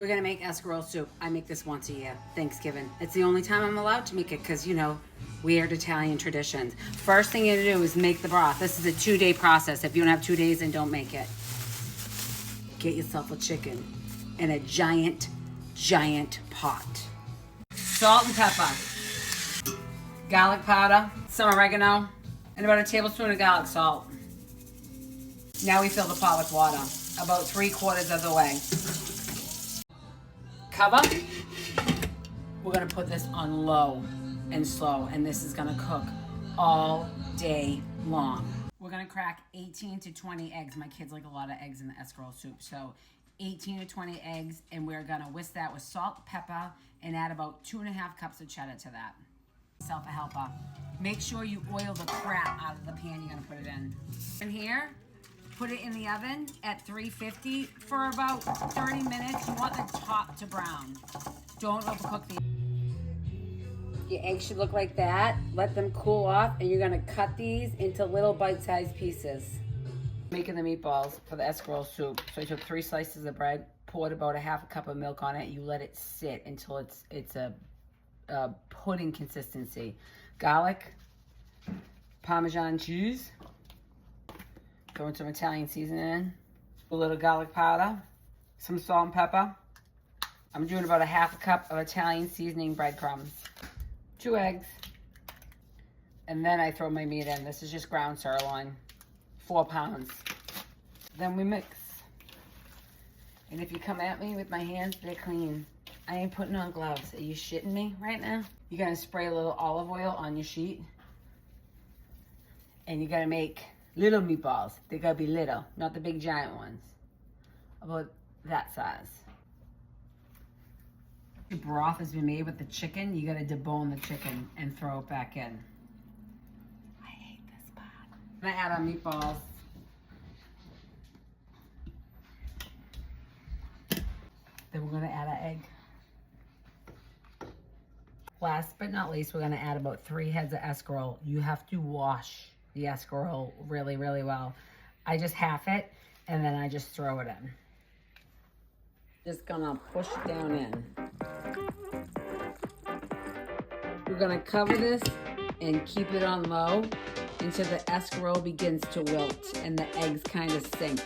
We're gonna make escarole soup. I make this once a year, Thanksgiving. It's the only time I'm allowed to make it because, you know, weird Italian traditions. First thing you do is make the broth. This is a 2-day process. If you don't have 2 days, then don't make it. Get yourself a chicken in a giant, giant pot. Salt and pepper, garlic powder, some oregano, and about a tablespoon of garlic salt. Now we fill the pot with water, about 3/4 of the way. Cover. We're gonna put this on low and slow, and this is gonna cook all day long. We're gonna crack 18 to 20 eggs. My kids like a lot of eggs in the escarole soup, so 18 to 20 eggs, and we're gonna whisk that with salt, pepper, and add about 2.5 cups of cheddar to that. Self a helper. Make sure you oil the crap out of the pan you're gonna put it in. In here, put it in the oven at 350 for about 30 minutes. You want the top to brown. Don't overcook the. Your eggs should look like that. Let them cool off, and you're gonna cut these into little bite-sized pieces. Making the meatballs for the escarole soup. So I took 3 slices of bread, poured about a 1/2 cup of milk on it. You let it sit until it's a pudding consistency. Garlic, Parmesan cheese. Throwing some Italian seasoning in. A little garlic powder. Some salt and pepper. I'm doing about a 1/2 cup of Italian seasoning breadcrumbs. 2 eggs. And then I throw my meat in. This is just ground sirloin. 4 pounds. Then we mix. And if you come at me with my hands, they're clean. I ain't putting on gloves. Are you shitting me right now? You're gonna spray a little olive oil on your sheet. And you're gonna make little meatballs. They gotta be little, not the big giant ones. About that size. The broth has been made with the chicken. You gotta debone the chicken and throw it back in. I hate this part. I'm gonna add our meatballs. Then we're gonna add our egg. Last but not least, we're gonna add about 3 heads of escarole. You have to wash the escarole really, really well. I just half it, and then I just throw it in. Just gonna push it down in. We're gonna cover this and keep it on low until the escarole begins to wilt and the eggs kind of sink.